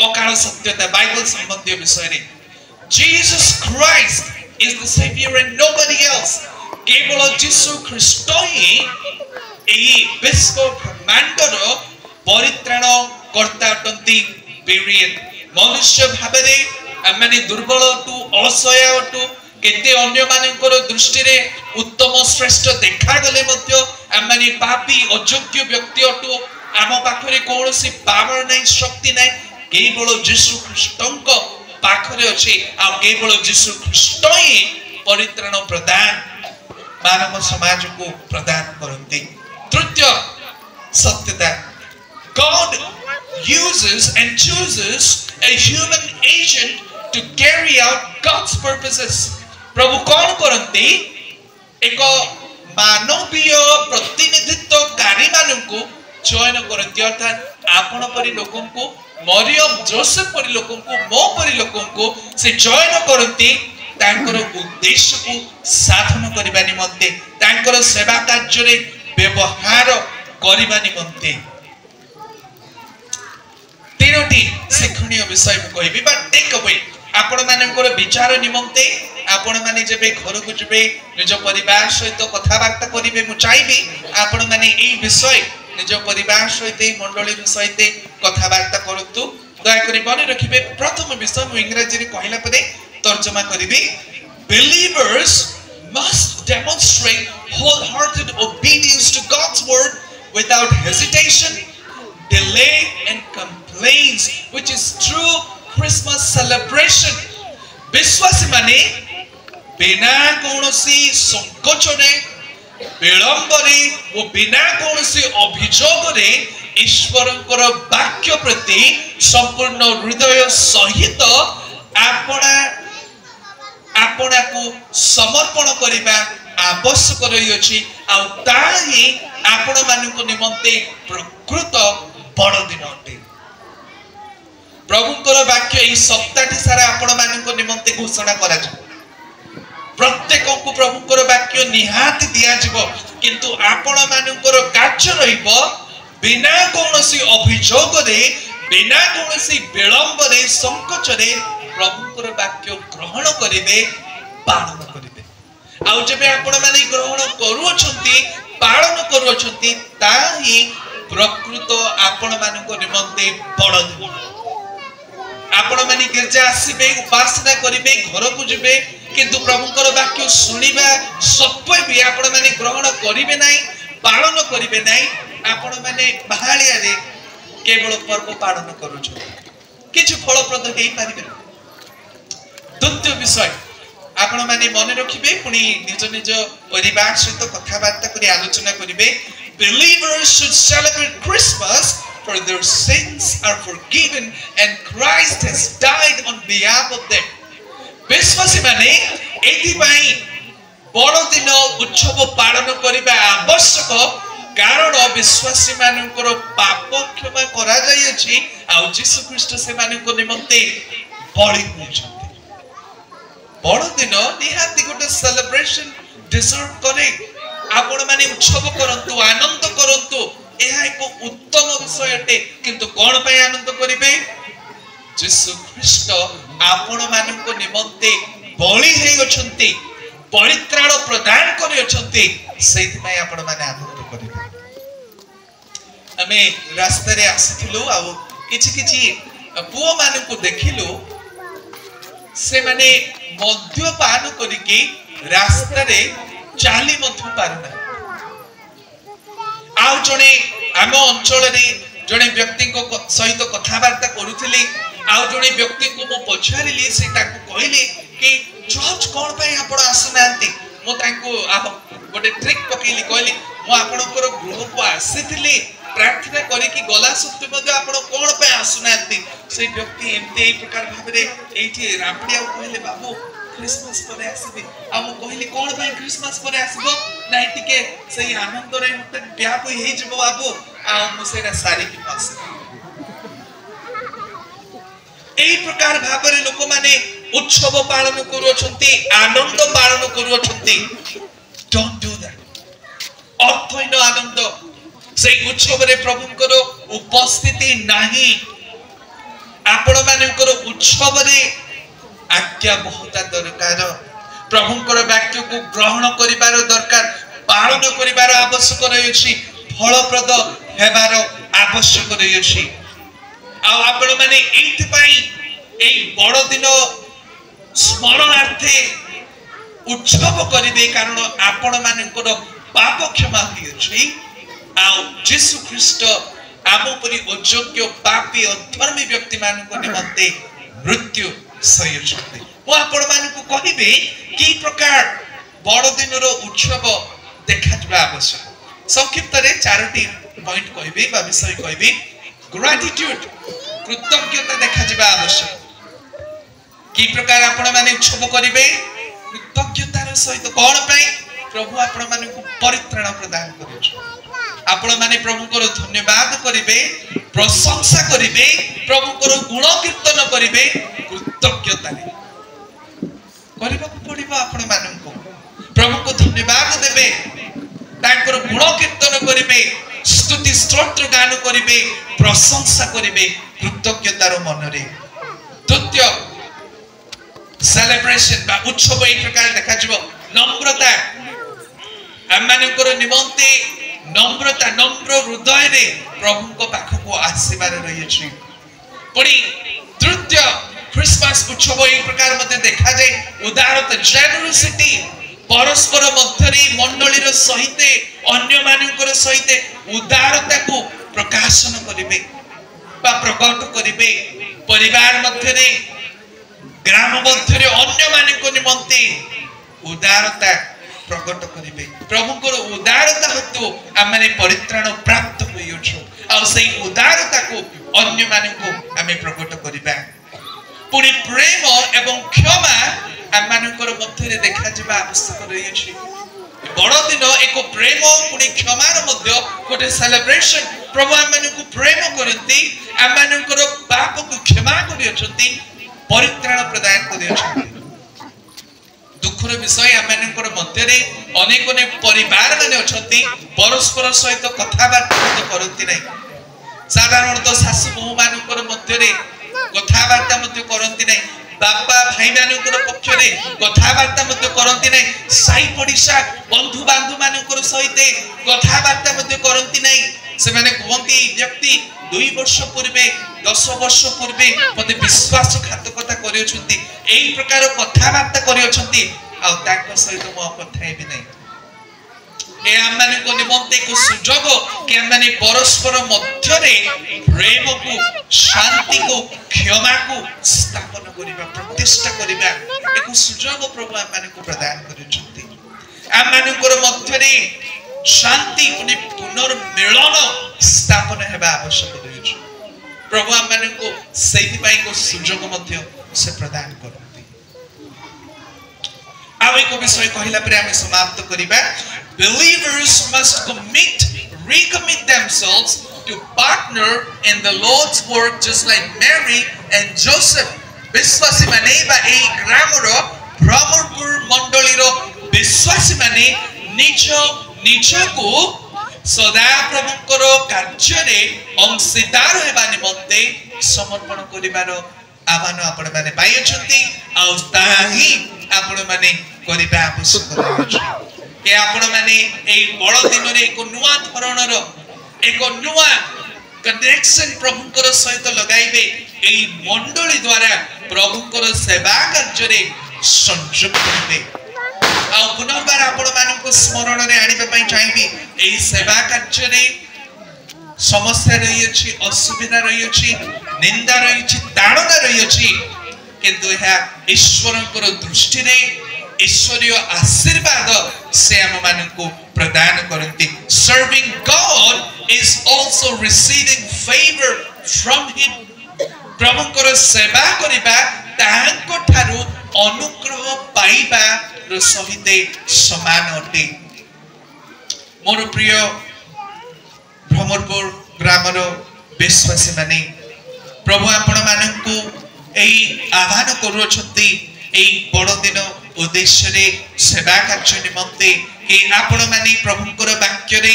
अकाल सत्यता बाइबल संबंधी विषय रे Jesus Christ is the saviour and nobody else. केवल यीशु ख्रीष्ट ही एई विश्व ब्रह्मांडर परित्राण कर्ता अटंती. पीरियड. मनुष्य भाबरे आमाने दुर्बल अटु, असहाय अटु. केते अन्य मानकर दृष्टि रे उत्तम श्रेष्ठ देखा गले मध्य आमाने पापी अयोग्य व्यक्ति अटु. आम पाखरे कोनोसी पावर नै, शक्ति नै. केवल यीशु ख्रीष्टଙ୍କ पाखरे अछि. आ केवल यीशु ख्रीष्ट ही परित्राण प्रदान मानव समाज को प्रदान करते. तृतीय सत्यता, God uses and chooses a human agent to carry out God's purposes. प्रभु कौन करते? एक मानवीय प्रतिनिधित्वकारी माननको चयन करते. अर्थात आपण परि लोकनको, मरियम जोसेफ परि लोकनको, मो परि लोकनको से चयन करते तांकर उद्देश्य को साधन करबा निमंते, तांकर सेवा कार्य रे व्यवहार करबा निमंते. तीनोटी शिक्षणीय विषय मु कहबी बा टेक अवे. आपण मानकर विचार निमंते आपण माने जेबे घर को जेबे निज परिवार सहित कथा बार्ता करिवे, मु चाहबी आपण माने एई विषय निज परिवार सहित मंडली सहित कथा बार्ता करतु. दयाकोरी मने रखिबे प्रथम विषय मु इंग्रजी रे कहला परे तर्जमा करिबी believers must demonstrate wholehearted obedience to God's word without hesitation, delay and complaints, which is true Christmas celebration. विश्वासी माने बिना कोनोसी संकोच रे विलंब रे वो बिना कोनोसी अभियोग रे ईश्वरंकर वाक्य प्रति संपूर्ण हृदय सहित आपणा को समर्पण करिबा आवश्यक रही अछि आ ताही आपण मानक निमंते प्रकृत बड़ दिन अटे। प्रभुकर वाक्य ई सप्ताहटी सारा आपण मानक निमंते घोषणा करा जा प्रत्येक को प्रभुकर वाक्य निहात दिया जिवो किंतु आपण मानकर कार्य रहिबो बिना कोनोसी अभियोग रे बिना कोनोसी विलंब रे संकोच रे प्रभुकर वाक्य ग्रहण करिवे पालन करिवे आउ जेबे आपण माने ग्रहण करूछंती पालन करूछंती ताही प्रकृत आपण मानक निमंते बड़ दिन। आपण माने गिरजा आसीबे उपासना करिवे घर को जिवे किंतु प्रभुकर वाक्य सुनिबा सत्वे भी आपण माने ग्रहण करिवे नाही पालन करिवे नाही आपण माने बाहालिया रे केवल पर्व पालन करूछ किछ फलप्रद हेई पारिबे। द्वितीय विषय आपण माने मन रखिबे पुनी निज निज परिवार सहित कथा बार्ता करी आलोचना करिवे believers should celebrate Christmas for their sins are forgiven and Christ has died on behalf of them। विश्वासी माने एथि पई बड़ दिन उत्सव पालन करिबा आवश्यक कारण विश्वासी मानकर पाप क्षमा करा जाय अछि आ यीशु ख्रीष्ट से मानक निमंते बळी होछथि। बड़ दिन निहाती गोटे सेलिब्रेशन डिजर्व करे आपण माने उत्सव करंतु आनंद करंतु एहा एक उत्तम विषय अटे किंतु कोन पय आनंद करिवे यीशु ख्रीष्ट आपण मानक निमंते बळी हेइ अछंती परित्राण प्रदान करि अछंती सेति पय आपण माने आनंद करिवे। हमें रास्ता रे आसिथिलु आ किछि किछि पुओ मानकु देखिलु से माने मद्यपान करिके रास्ता रे चाली मध्य पारना आउ जणे आम अंचल रे जणे व्यक्ति को सहित कथा वार्ता करूथिली आउ जणे व्यक्ति को मो पछारिली से ताको कहली कि चर्च कोन पय आपण आसनांती मो ताको गोटे ट्रिक पकेली कहली मो आपनकर गृह को आसीथिली प्रार्थना करी कि गला सत्य मध्ये आपण कोन पय आसनांती से व्यक्ति एमते ए प्रकार भाबरे एठी रापडिया कहले बाबू क्रिसमस पर आसीबे आ मो कहली कोन पय क्रिसमस पर आसीबो नै टिके सही आनंद रे मते ब्याप हेइ जबो बाबू आ मो सेरा सारी की पास एई प्रकार भाबरे लोक माने उत्सव पालन करूछंती आनंद पालन करूछंती डोंट डू दैट अर्थहीन आनंद से उत्सव रे प्रभुकर उपस्थिति नाही आपण मानकर उत्सव रे आज्ञा बहुत दरकार प्रभुकर वाक्य को ग्रहण करिवार दरकार पालन करिवार आवश्यक रहिछि फलप्रद हेबार आवश्यक रहिछि आ आपण माने एथि पई एई बड़ दिन स्मरणार्थे उत्सव करिवे कारण आपण मानकर पाप क्षमा होइछि आ यीशु ख्रीष्ट आम परि अयोग्य पापी अधर्मी व्यक्ति मानक निमंते मृत्यु सही छथि। मो आपण मानक कहिबे की प्रकार बड़ दिन रो उत्सव देखा जबा आवश्यक संक्षिप्त रे चारोटी पॉइंट कहिबे बा विषय कहिबे ग्रेटिट्यूड कृतज्ञता देखा जबा आवश्यक की प्रकार आपण माने उत्सव करिवे कृतज्ञतार सहित कोन पई प्रभु आपण मानक परित्राण प्रदान करूछ आपण माने प्रभुकर धन्यवाद करिवे प्रशंसा करिवे प्रभुकर गुण कीर्तन करिवे कृतज्ञता रे करबा पड़िबो आपण माननको प्रभु को धन्यवाद देबे ताकर गुण कीर्तन करिवे स्तुति स्तोत्र गान करिवे प्रशंसा करिवे कृतज्ञतार मन रे। द्वितीय सेलिब्रेशन बा उत्सव ए प्रकार देखा जबो नम्रता आमानकर निमंते नम्रता नम्र हृदय रे प्रभु को पाख को आसीबार रही अछि पुणी तृतीय क्रिसमस उत्सव एक प्रकार मते देखा जाए उदारता जेनरोसिटी परस्पर मध्यरे मंडलीर सहित अन्य मानकर सहित उदारता को प्रकाशन करिवे बा प्रकट करिवे परिवार मध्यरे ग्राम मध्यरे अन्य मानक निमंते उदारता प्रकट करिवे प्रभुकर उदारता हेतु आमे परित्राण प्राप्त होइछु आ सेई उदारता को अन्य मानक आमे प्रकट करिबा पुणी प्रेम एवं क्षमा आम मानकर मध्यरे देखा जिबा आवश्यक रहिछि बड़ दिन एक प्रेम पुणी क्षमार मध्य गोटे सेलिब्रेशन प्रभु आम मानकु प्रेम करंती आम मानकर पाप को क्षमा करियछंती परित्राण प्रदान करियछंती दुखर विषय आम मानकर मध्यरे अनेक अनेक परिवार माने अछंती परस्पर सहित कथाबार्ता करंती नै साधारणतः सासु बहु मानकर मध्यरे कथाबार्ता मध्य करंती नै बापा भाई मानकर पक्षरे कथाबार्ता मध्य करंती नै साई पडिसा बंधु बांधु मानकर सहित कथाबार्ता मध्य करंती नै से माने कहंती व्यक्ति 2 वर्ष पूर्वे 10 वर्ष पूर्वे मते विश्वासघातकता करियछंती एई प्रकार कथाबार्ता करियछंती आ ताक सहित मो कथा हेबी नै ए आमाने को निमंते को सुजोग कि आमाने परस्पर मध्यरे प्रेम को शांति को क्षमा को स्थापन करिबा प्रतिष्ठा करिबा एको सुजोग प्रभु आमाने को प्रदान करिछंती आमाने को मध्यरे शांति पुनर्मिलन स्थापन हेबा आवश्यक रहिछ प्रभु आमाने को सेहि पाई को सुजोग मध्य से प्रदान करती आ एक विषय कहिला परे आमे समाप्त करिबा believers must recommit themselves to partner in the Lord's work just like Mary and Joseph. विश्वासी माने बा एई ग्रामर भ्रमरपुर मंडलीर विश्वासी माने निज को सदा प्रभुकर कार्य रे अंशीदार हेबा निमंते समर्पण करिबार आह्वान आपण माने पाइछंती आ ताही आपण माने करिबा आवश्यक अछि के आपण माने एई बड़ दिन रे एक नुवा धरणर एक नुवा कनेक्शन प्रभुकर सहित लगाइबे एई मंडली द्वारा प्रभुकर सेवा कार्य रे संयुक्त होबे आ पुनर्बार आपण मानको स्मरण रे आनिबे पई चाहिबी एई सेवा कार्य रे समस्या रही अछि असुविधा रही अछि निंदा रही अछि ताड़ना रही अछि किंतु यह ईश्वरकर दृष्टि रे ईश्वरीय आशीर्वाद से हम माननको प्रदान करती serving God is also receiving favour from him प्रभुकर सेवा करिबा ताहांको ठारू अनुग्रह पाइबा रो सहित समान अटे मोर प्रिय भ्रमरपुर ग्रामर विश्वासी माने प्रभु आपण माननको एई आह्वान करूछंती एई बड़ दिन उद्देश्य रे सेवा कार्य निमंते कि आपण माने प्रभुकर वाक्य रे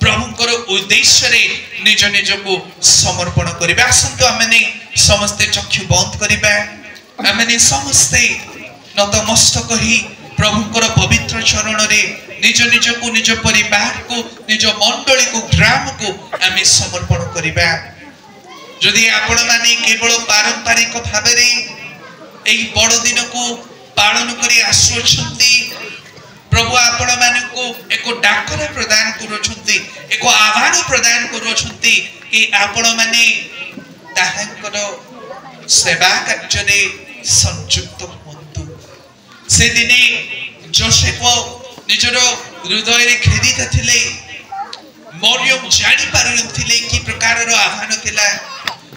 प्रभुकर उद्देश्य रे निज निज को समर्पण करिबा आसंतो आमे समस्त चक्षु बंद करिबा आमे समस्त नतमस्तक ही प्रभुकर पवित्र चरण रे निज निज को निज परिवार को निज मंडली को ग्राम को आमे समर्पण करिबा जदि आपण माने केवल पारंपरिक भाव रे एई बड़ दिन को पालन करी आसुछंती प्रभु आपण माननको एको डाकरा प्रदान करूछंती एको आह्वान प्रदान करूछंती कि आपण माने ताहांकर सेवा कार्य रे संयुक्त होंतु से दिने जोसेफ निजर हृदय रे खेदित थिले मरियम जानि पारनथिले कि प्रकार रो आह्वान थिला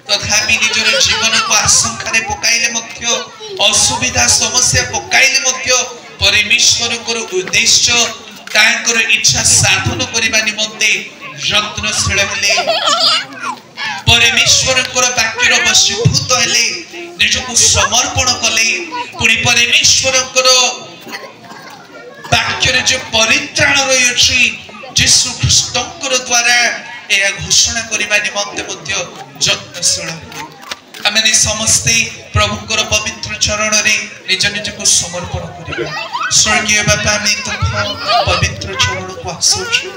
तथापि निजर जीवन को आशंका रे पकाइले मध्य असुविधा समस्या पकाइले मध्य परमेश्वर को उद्देश्य तांकर इच्छा साधन करिबा निमंते यत्नशील हेले परमेश्वर को वाक्य रो वशीभूत हेले निजको समर्पण कले पुनी परमेश्वर को वाक्य रे जो परित्राण रही अछि यीशु ख्रीष्टकर द्वारा ए घोषणा करिबा निमंते मध्य यत्नशील आमे समस्ते प्रभुकर पवित्र चरण रे निज निज को समर्पण करिबा स्वर्गीय बापा आमे तुम पवित्र चरण को आसुछु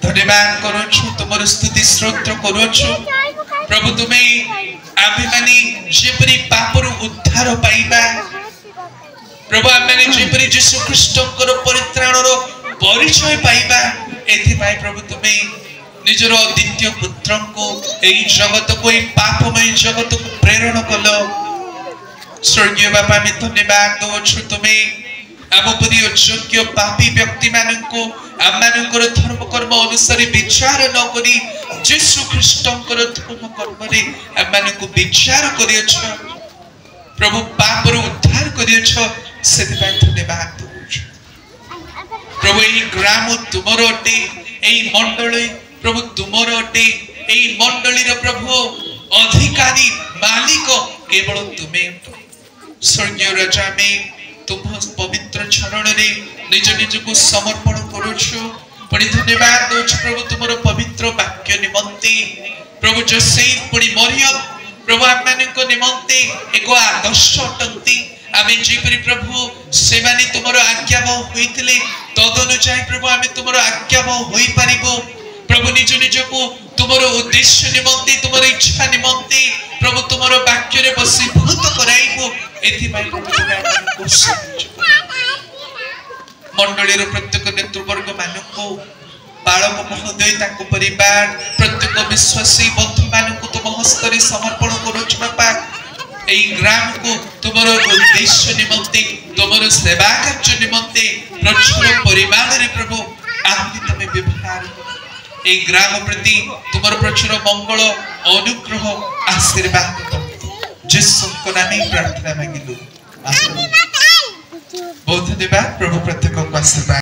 धन्यवाद करूछु तुमर स्तुति स्तोत्र करूछु प्रभु तुम्हें आमे माने जेपरि पापरु उद्धार पाइबा प्रभु आमे माने जेपरि यीशु ख्रीष्टकर परित्राणर परिचय पाइबा एथि पाई प्रभु तुम्हें निजर द्वितीय पुत्र को एई जगत को एई पापमय जगत को प्रेरण कलो स्वर्गीय बाबा में धन्यवाद दो तुम्हें आम परी अयोग्य पापी व्यक्ति मानू आम धर्म कर्म अनुसार विचार न करी यीशु ख्रीष्टकर धर्म कर्म आम विचार कर प्रभु पाप उद्धार कर धन्यवाद प्रभु यही ग्राम तुमर अटे यही मंडल प्रभु तुमर अटे यही मंडलीर प्रभु अधिकारी मालिक केवल तुम्हें स्वर्गीय राजा में तुम पवित्र चरण रे निज निज को समर्पण करुछु पुणी धन्यवाद दउछु प्रभु तुमर पवित्र वाक्य निमंते प्रभु जोसेफ पुणी मरियम प्रभु आमको निमंते एक आदर्श अटंती आमे जेपरि प्रभु सेमानी तुमर आज्ञाबह होइतिले तदनुसार प्रभु आमे तुमर आज्ञाबह होई परिबो प्रभु निज निज को तुमर उद्देश्य निमंते तुमर इच्छा निमंते प्रभु तुमर वाक्य रे बसीभूत कराइबो एथि पई प्रभु मंडलीर प्रत्येक नेतृवर्ग मानक बालक महोदय ताको परिवार प्रत्येक विश्वासी बंधु मानक तुम हस्तरे समर्पण करुछु बापा एई ग्राम को तुमर उद्देश्य निमंते तुमर सेवा कार्य निमंते प्रचुर परिमाण रे प्रभु आहुति तमे व्यवहार एई ग्राम प्रति तुमर प्रचुर मंगल अनुग्रह आशीर्वाद यीशु को नामे प्रार्थना मांगिलु बहुत धन्यवाद प्रभु प्रत्येक को आशीर्वाद।